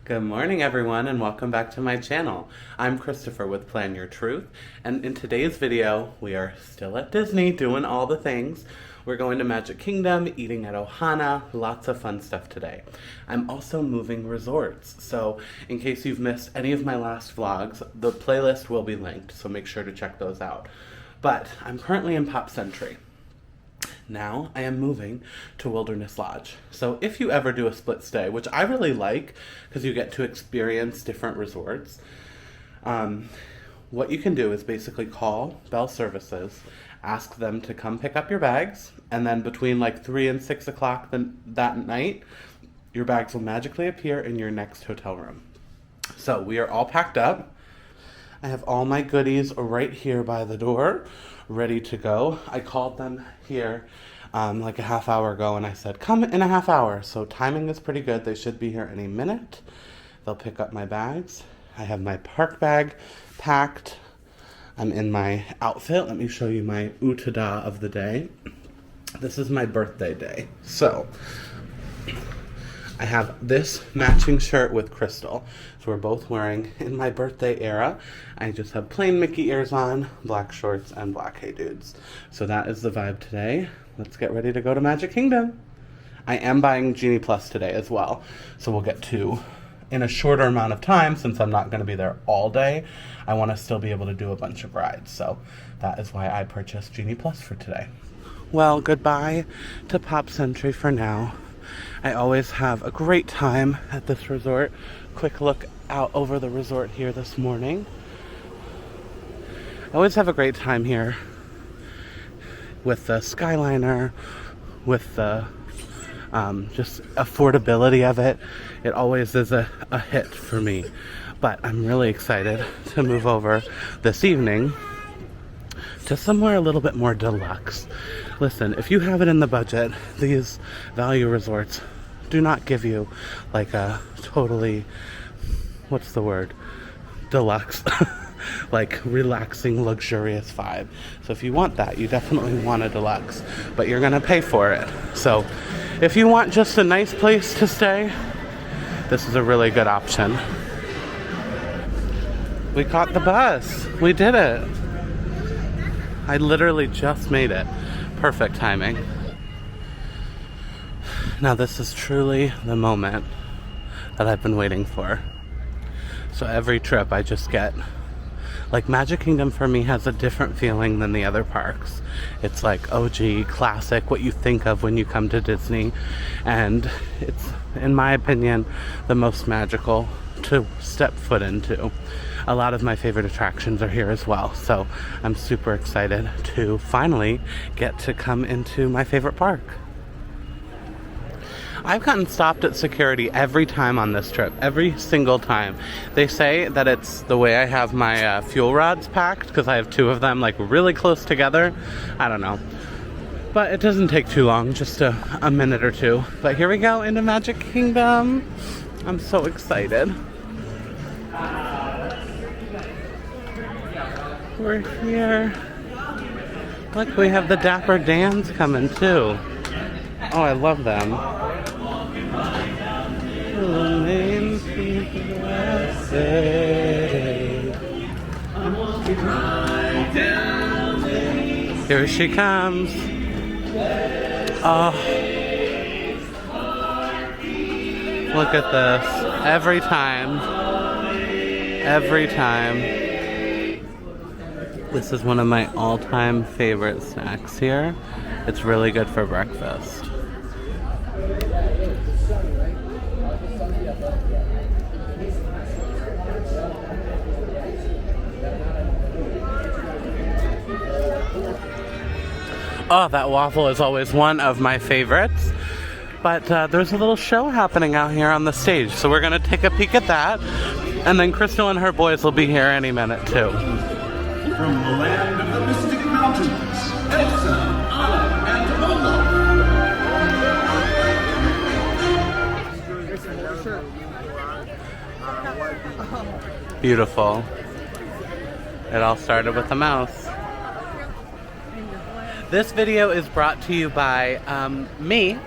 Good morning, everyone, and welcome back to my channel. I'm Christopher with Plan Your Truth, and in today's video, we are still at Disney doing all the things. We're going to Magic Kingdom, eating at Ohana, lots of fun stuff today. I'm also moving resorts, so in case you've missed any of my last vlogs, the playlist will be linked, so make sure to check those out. But I'm currently in Pop Century. Now I am moving to Wilderness Lodge. So if you ever do a split stay, which I really like because you get to experience different resorts, what you can do is basically call Bell Services, ask them to come pick up your bags, and then between like 3 and 6 o'clock that night, your bags will magically appear in your next hotel room. So we are all packed up. I have all my goodies right here by the door, ready to go. I called them here like a half hour ago and I said, come in a half hour. So timing is pretty good. They should be here any minute. They'll pick up my bags. I have my park bag packed. I'm in my outfit. Let me show you my utada of the day. This is my birthday day. So I have this matching shirt with Crystal. So we're both wearing in my birthday era. I just have plain Mickey ears on, black shorts, and black Hey Dudes. So that is the vibe today. Let's get ready to go to Magic Kingdom. I am buying Genie Plus today as well. So we'll get to, in a shorter amount of time, since I'm not going to be there all day, I want to still be able to do a bunch of rides. So that is why I purchased Genie Plus for today. Well, goodbye to Pop Century for now. I always have a great time at this resort. Quick look out over the resort here this morning. I always have a great time here with the Skyliner, with the just affordability of it. It always is a hit for me. But I'm really excited to move over this evening to somewhere a little bit more deluxe. Listen, if you have it in the budget, these value resorts do not give you like a totally, what's the word, deluxe, like relaxing, luxurious vibe. So if you want that, you definitely want a deluxe, but you're gonna pay for it. So if you want just a nice place to stay, this is a really good option. We caught the bus. We did it. I literally just made it. Perfect timing. Now this is truly the moment that I've been waiting for. So every trip I just get, like Magic Kingdom for me has a different feeling than the other parks. It's like OG, classic, what you think of when you come to Disney. And it's, in my opinion, the most magical to step foot into. A lot of my favorite attractions are here as well, so I'm super excited to finally get to come into my favorite park. I've gotten stopped at security every time on this trip, every single time. They say that it's the way I have my fuel rods packed, because I have 2 of them like really close together. I don't know. But it doesn't take too long, just a minute or 2. But here we go into Magic Kingdom. I'm so excited. We're here. Look, we have the Dapper Dans coming too. Oh, I love them. Here she comes. Oh. Look at this. Every time. Every time. This is one of my all-time favorite snacks here. It's really good for breakfast. Oh, that waffle is always one of my favorites. But there's a little show happening out here on the stage, so we're gonna take a peek at that. And then Crystal and her boys will be here any minute too. From the land of the Mystic Mountains, Elsa, Anna, and Olaf. Beautiful. It all started with a mouse. This video is brought to you by me.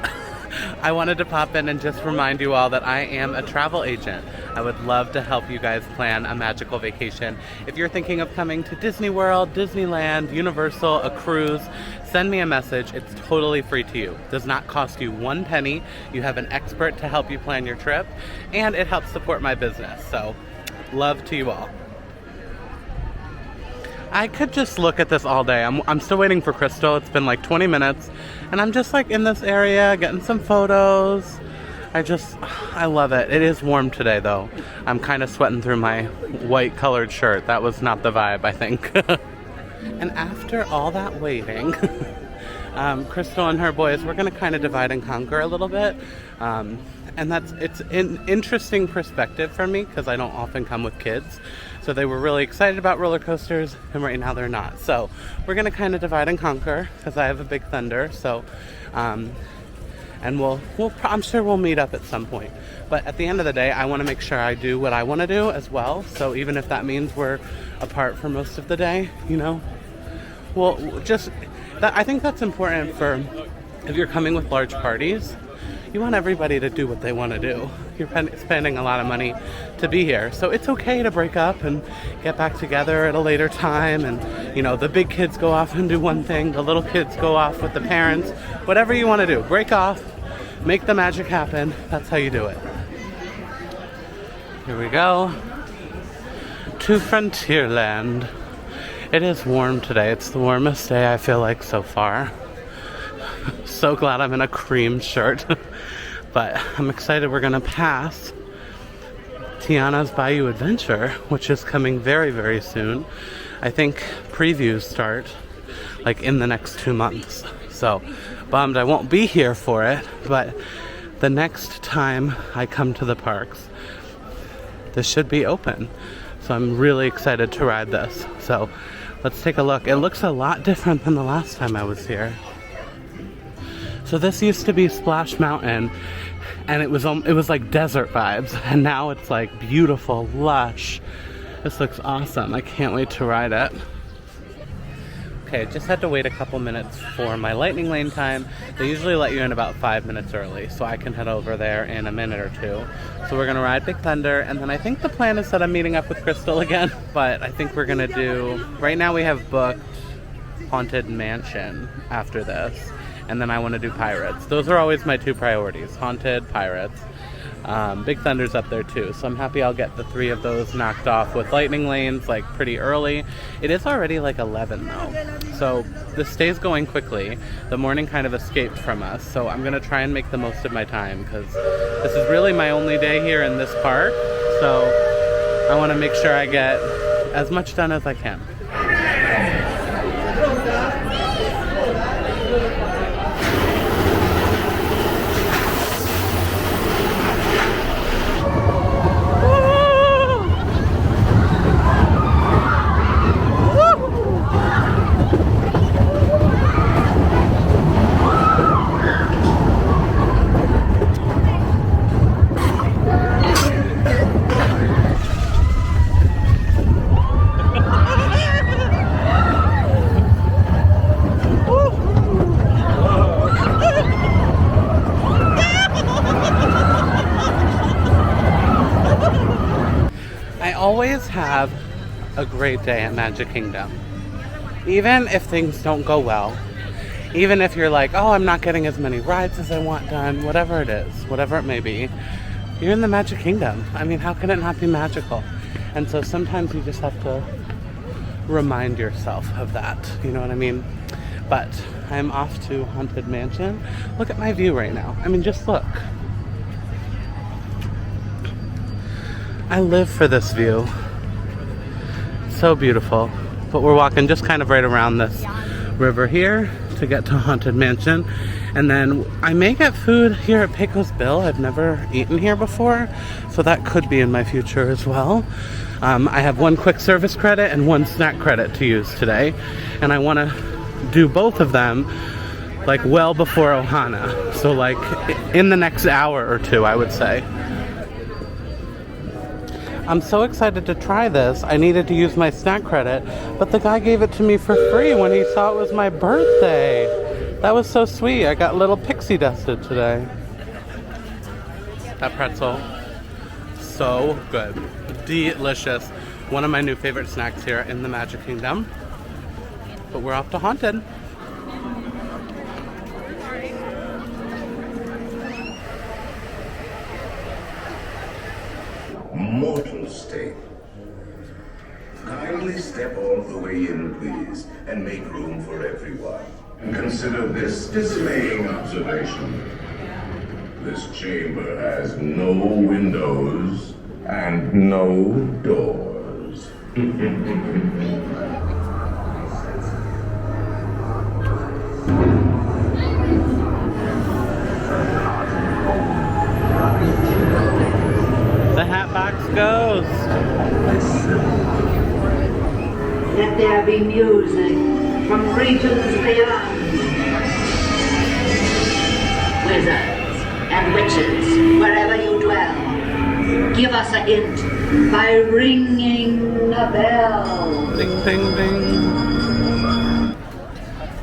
I wanted to pop in and just remind you all that I am a travel agent. I would love to help you guys plan a magical vacation. If you're thinking of coming to Disney World, Disneyland, Universal, a cruise, send me a message. It's totally free to you. Does not cost you one penny. You have an expert to help you plan your trip, and it helps support my business. So, love to you all. I could just look at this all day. I'm still waiting for Crystal. It's been like 20 minutes, and I'm just like in this area getting some photos. I love it. It is warm today though. I'm kind of sweating through my white colored shirt. That was not the vibe, I think. And after all that waiting, Crystal and her boys, we're gonna kind of divide and conquer a little bit. And it's an interesting perspective for me because I don't often come with kids. So they were really excited about roller coasters, and right now they're not. So we're gonna kind of divide and conquer because I have a big Thunder. So, and I'm sure we'll meet up at some point. But at the end of the day, I want to make sure I do what I want to do as well. So even if that means we're apart for most of the day, you know, I think that's important for if you're coming with large parties. You want everybody to do what they want to do. You're spending a lot of money to be here. So it's okay to break up and get back together at a later time. And, you know, the big kids go off and do one thing. The little kids go off with the parents. Whatever you want to do. Break off. Make the magic happen. That's how you do it. Here we go. To Frontierland. It is warm today. It's the warmest day I feel like so far. So glad I'm in a cream shirt. But I'm excited we're gonna pass Tiana's Bayou Adventure, which is coming very, very soon. I think previews start like in the next 2 months. So bummed I won't be here for it, but the next time I come to the parks, this should be open. So I'm really excited to ride this. So let's take a look. It looks a lot different than the last time I was here. So this used to be Splash Mountain, and it was like desert vibes, and now it's like beautiful, lush. This looks awesome. I can't wait to ride it. Okay, just had to wait a couple minutes for my lightning lane time. They usually let you in about 5 minutes early, so I can head over there in a minute or two. So we're gonna ride Big Thunder, and then I think the plan is that I'm meeting up with Crystal again, but I think we're gonna do, right now we have booked Haunted Mansion after this. And then I want to do Pirates. Those are always my two priorities, Haunted, Pirates. Big Thunder's up there too, so I'm happy I'll get the 3 of those knocked off with lightning lanes like pretty early. It is already like 11 though, so this day's going quickly. The morning kind of escaped from us, so I'm gonna try and make the most of my time because this is really my only day here in this park, so I want to make sure I get as much done as I can. Always have a great day at Magic Kingdom. Even if things don't go well, even if you're like, oh, I'm not getting as many rides as I want done, whatever it is, whatever it may be, you're in the Magic Kingdom. I mean, how can it not be magical? And so sometimes you just have to remind yourself of that, you know what I mean? But I'm off to Haunted Mansion. Look at my view right now. I mean, just look. I live for this view. So beautiful. But we're walking just kind of right around this river here to get to Haunted Mansion. And then I may get food here at Pecos Bill. I've never eaten here before, so that could be in my future as well. I have 1 quick service credit and 1 snack credit to use today. And I want to do both of them like well before Ohana. So like in the next hour or 2, I would say. I'm so excited to try this. I needed to use my snack credit, but the guy gave it to me for free when he saw it was my birthday. That was so sweet. I got little pixie dusted today. That pretzel, so good. Delicious. One of my new favorite snacks here in the Magic Kingdom. But we're off to Haunted. Mortal state. Kindly step all the way in, please, and make room for everyone. Consider this dismaying observation. This chamber has no windows and no doors. The Hatbox Ghost. Let there be music from regions beyond. Wizards and witches, wherever you dwell, give us a hint by ringing a bell. Ding, ding, ding.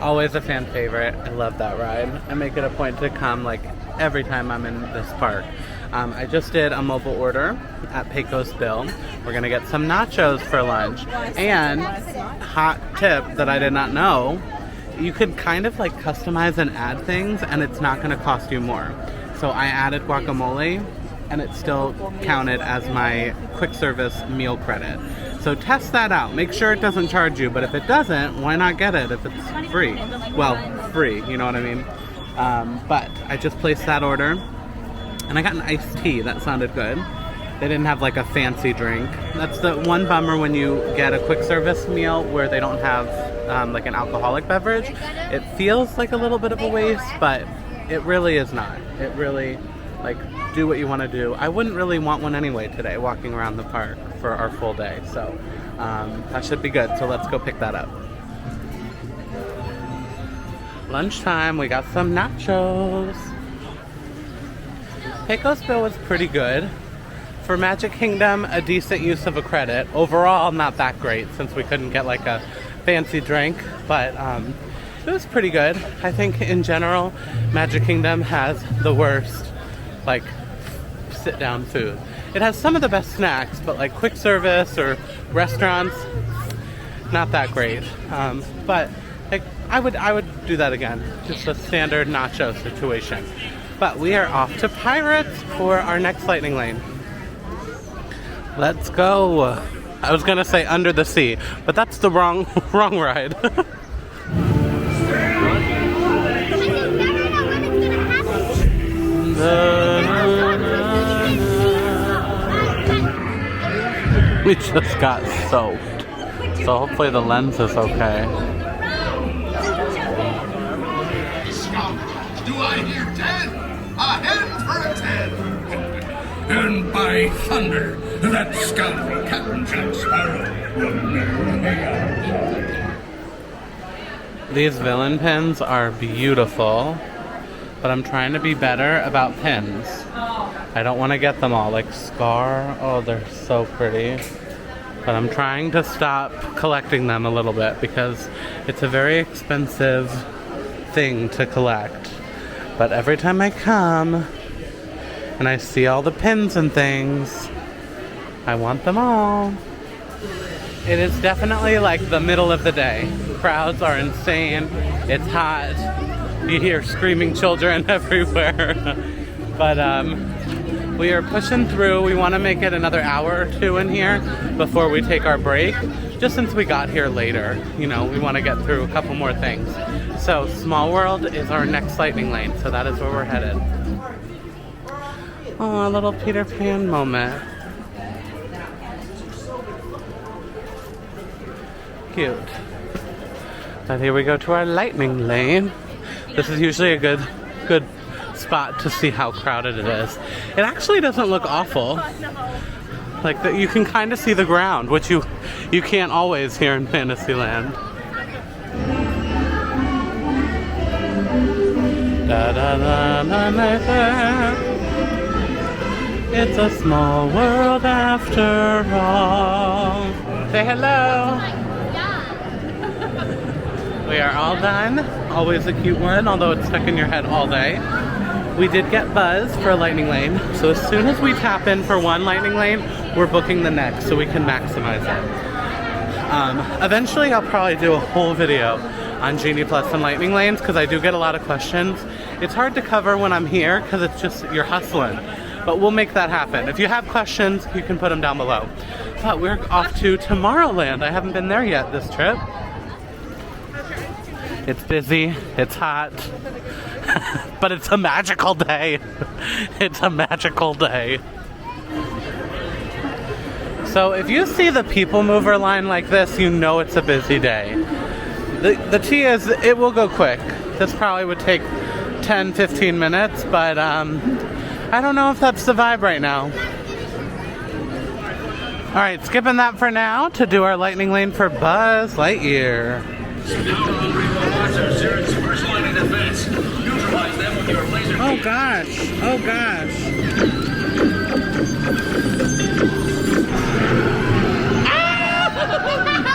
Always a fan favorite. I love that ride. I make it a point to come like every time I'm in this park. I just did a mobile order at Pecos Bill. We're gonna get some nachos for lunch. And hot tip that I did not know, you could kind of like customize and add things and it's not gonna cost you more. So I added guacamole and it still counted as my quick service meal credit. So test that out. Make sure it doesn't charge you, but if it doesn't, why not get it if it's free? Well, free, you know what I mean? But I just placed that order. And I got an iced tea. That sounded good. They didn't have like a fancy drink. That's the one bummer when you get a quick service meal where they don't have like an alcoholic beverage. It feels like a little bit of a waste, but it really is not. It really, like, do what you want to do. I wouldn't really want one anyway today, walking around the park for our full day. So that should be good. So let's go pick that up. Lunchtime, we got some nachos. Pecos Bill was pretty good. For Magic Kingdom, a decent use of a credit. Overall, not that great since we couldn't get like a fancy drink, but it was pretty good. I think in general, Magic Kingdom has the worst like sit-down food. It has some of the best snacks, but like quick service or restaurants, not that great. But like, I would do that again. Just a standard nacho situation. But we are off to Pirates for our next lightning lane. Let's go. I was gonna say Under the Sea, but that's the wrong ride. We just got soaked, so hopefully the lens is okay. Do I hear 10? A hen for a 10! And by thunder, that scoundrel Captain Jack Sparrow will never hang out. These villain pins are beautiful, but I'm trying to be better about pins. I don't want to get them all, like Scar. Oh, they're so pretty. But I'm trying to stop collecting them a little bit because it's a very expensive thing to collect. But every time I come and I see all the pins and things, I want them all. It is definitely like the middle of the day. Crowds are insane. It's hot. You hear screaming children everywhere. But we are pushing through. We want to make it another hour or two in here before we take our break. Just since we got here later, you know, we want to get through a couple more things. So Small World is our next lightning lane, so that is where we're headed. Oh, a little Peter Pan moment. Cute. But here we go to our lightning lane. This is usually a good spot to see how crowded it is. It actually doesn't look awful. Like you can kind of see the ground, which you can't always here in Fantasyland. Da, da, da, da, da, da. It's a small world after all. Say hello. We are all done. Always a cute one, although it's stuck in your head all day. We did get Buzz for a lightning lane, so as soon as we tap in for one lightning lane, we're booking the next so we can maximize it. Eventually I'll probably do a whole video on Genie Plus and lightning lanes because I do get a lot of questions. It's hard to cover when I'm here because it's just, you're hustling. But we'll make that happen. If you have questions, you can put them down below. But we're off to Tomorrowland. I haven't been there yet this trip. It's busy, it's hot, but it's a magical day. It's a magical day. So if you see the people mover line like this, you know it's a busy day. The tea is, it will go quick. This probably would take 10-15 minutes, but I don't know if that's the vibe right now. Alright, skipping that for now to do our lightning lane for Buzz Lightyear. Oh gosh, oh gosh.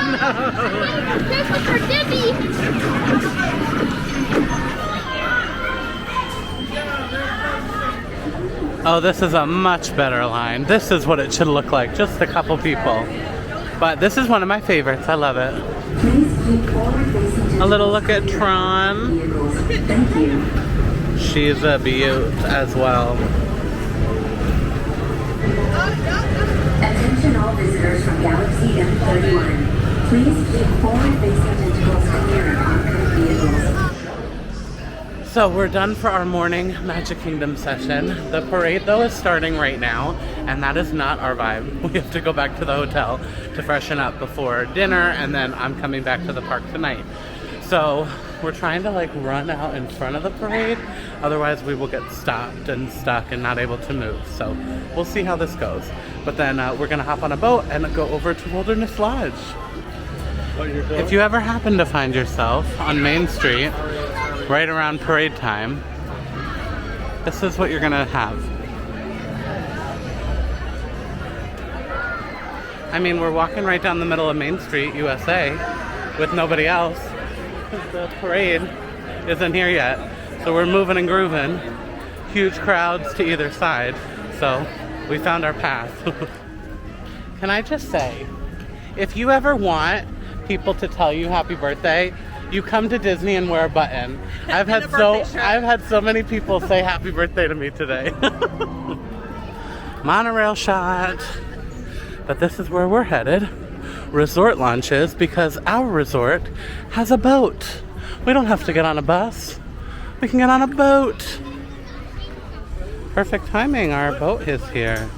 No! This was for Dibby! Oh, this is a much better line. This is what it should look like, just a couple people. But this is one of my favorites, I love it. A little look at Tron. She's a beaut as well. Attention all visitors from Galaxy M31. Please keep forward-facing tentacles clear of oncoming vehicles. So we're done for our morning Magic Kingdom session. The parade though is starting right now, and that is not our vibe. We have to go back to the hotel to freshen up before dinner, and then I'm coming back to the park tonight. So we're trying to like run out in front of the parade, otherwise we will get stopped and stuck and not able to move. So we'll see how this goes. But then we're gonna hop on a boat and go over to Wilderness Lodge. If you ever happen to find yourself on Main Street right around parade time, this is what you're gonna have. I mean, we're walking right down the middle of Main Street, USA, with nobody else. The parade isn't here yet, so we're moving and grooving. Huge crowds to either side, so we found our path. Can I just say, if you ever want people to tell you happy birthday, you come to Disney and wear a button. I've had so many people say happy birthday to me today. Monorail shot. But this is where we're headed. Resort launches, because our resort has a boat. We don't have to get on a bus. We can get on a boat. Perfect timing, our boat is here.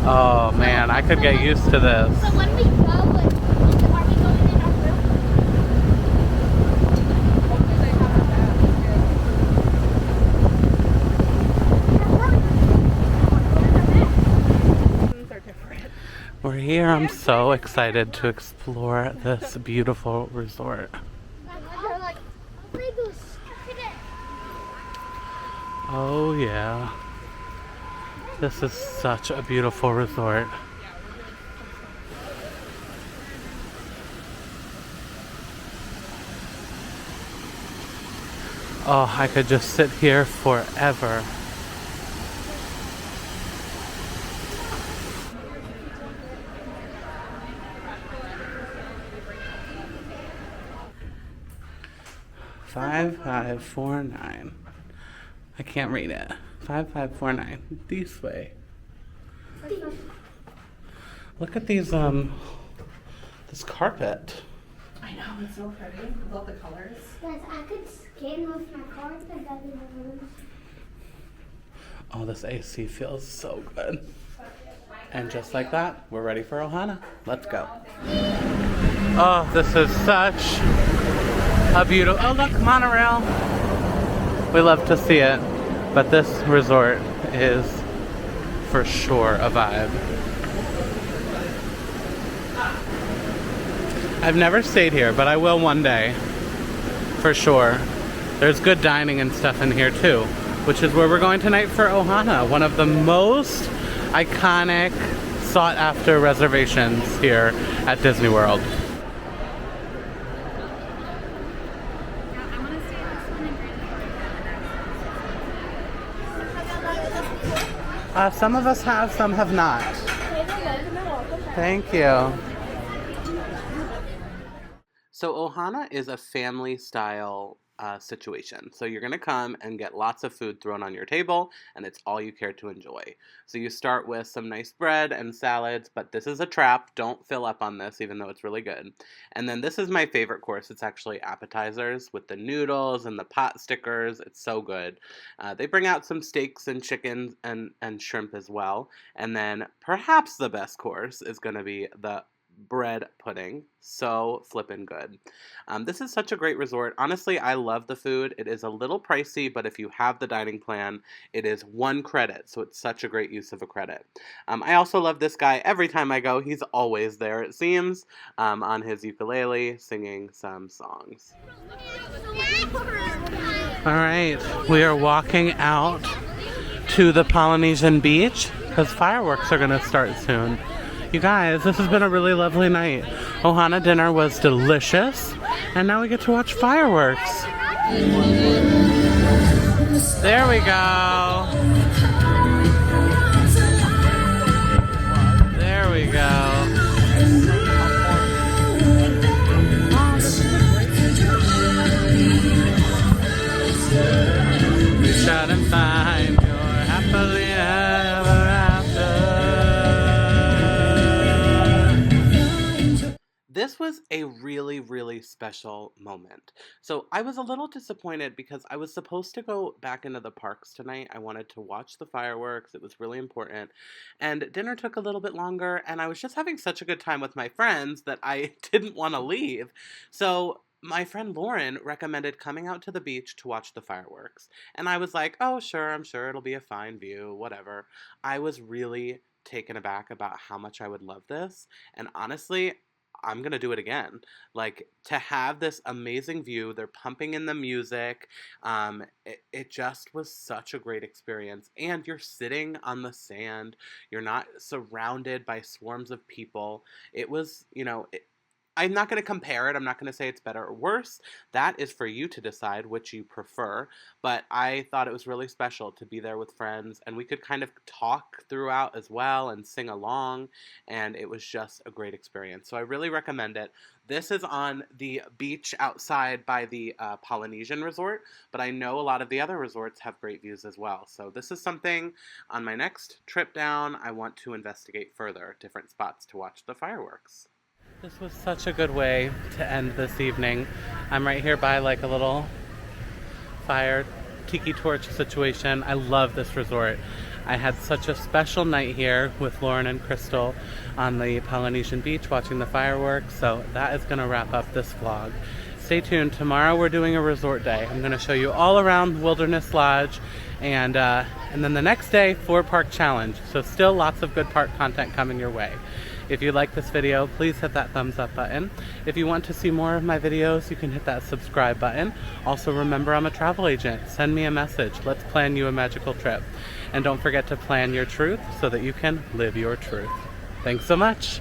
Oh man, I could get used to this. So when we go, are we going in our room? Hopefully they have our bags. We're here. I'm so excited to explore this beautiful resort. They're like, Legos, look at it. Oh yeah. This is such a beautiful resort. Oh, I could just sit here forever. $5549. I can't read it. 5549. This way. Look at these this carpet. I know, it's so pretty. I love the colors. Guys, I could scan with my card and that in the room. Oh, this AC feels so good. And just like that, we're ready for Ohana. Let's go. Oh, this is such a beautiful, oh look, monorail. We love to see it, but this resort is for sure a vibe. I've never stayed here, but I will one day, for sure. There's good dining and stuff in here too, which is where we're going tonight for Ohana, one of the most iconic, sought after reservations here at Disney World. Some of us have, some have not. Thank you. So Ohana is a family style situation. So you're going to come and get lots of food thrown on your table, and it's all you care to enjoy. So you start with some nice bread and salads, but this is a trap. Don't fill up on this, even though it's really good. And then this is my favorite course. It's actually appetizers with the noodles and the pot stickers. It's so good. They bring out some steaks and chickens and shrimp as well. And then perhaps the best course is going to be the bread pudding. So flippin' good. This is such a great resort. Honestly, I love the food. It is a little pricey, but if you have the dining plan, it is 1 credit, so it's such a great use of a credit. I also love this guy. Every time I go, he's always there, it seems, on his ukulele, singing some songs. All right, we are walking out to the Polynesian beach because fireworks are going to start soon. You guys, this has been a really lovely night. Ohana dinner was delicious, and now we get to watch fireworks. There we go. There we go. Reach out and find your happily ever after. This was a really, really special moment. So I was a little disappointed because I was supposed to go back into the parks tonight. I wanted to watch the fireworks. It was really important. And dinner took a little bit longer, and I was just having such a good time with my friends that I didn't want to leave. So my friend Lauren recommended coming out to the beach to watch the fireworks. And I was like, oh, sure, I'm sure it'll be a fine view, whatever. I was really taken aback about how much I would love this. And honestly, I'm going to do it again. Like, to have this amazing view, they're pumping in the music. It just was such a great experience. And you're sitting on the sand. You're not surrounded by swarms of people. It was, I'm not going to compare it. I'm not going to say it's better or worse. That is for you to decide which you prefer. But I thought it was really special to be there with friends, and we could kind of talk throughout as well and sing along, and it was just a great experience. So I really recommend it. This is on the beach outside by the Polynesian resort, but I know a lot of the other resorts have great views as well. So this is something on my next trip down I want to investigate further, different spots to watch the fireworks. This was such a good way to end this evening. I'm right here by like a little fire tiki torch situation. I love this resort. I had such a special night here with Lauren and Crystal on the Polynesian beach watching the fireworks. So that is going to wrap up this vlog. Stay tuned. Tomorrow we're doing a resort day. I'm going to show you all around Wilderness Lodge, and then the next day, 4-park challenge. So still lots of good park content coming your way. If you like this video, please hit that thumbs up button. If you want to see more of my videos, you can hit that subscribe button. Also remember, I'm a travel agent. Send me a message. Let's plan you a magical trip. And don't forget to plan your truth so that you can live your truth. Thanks so much.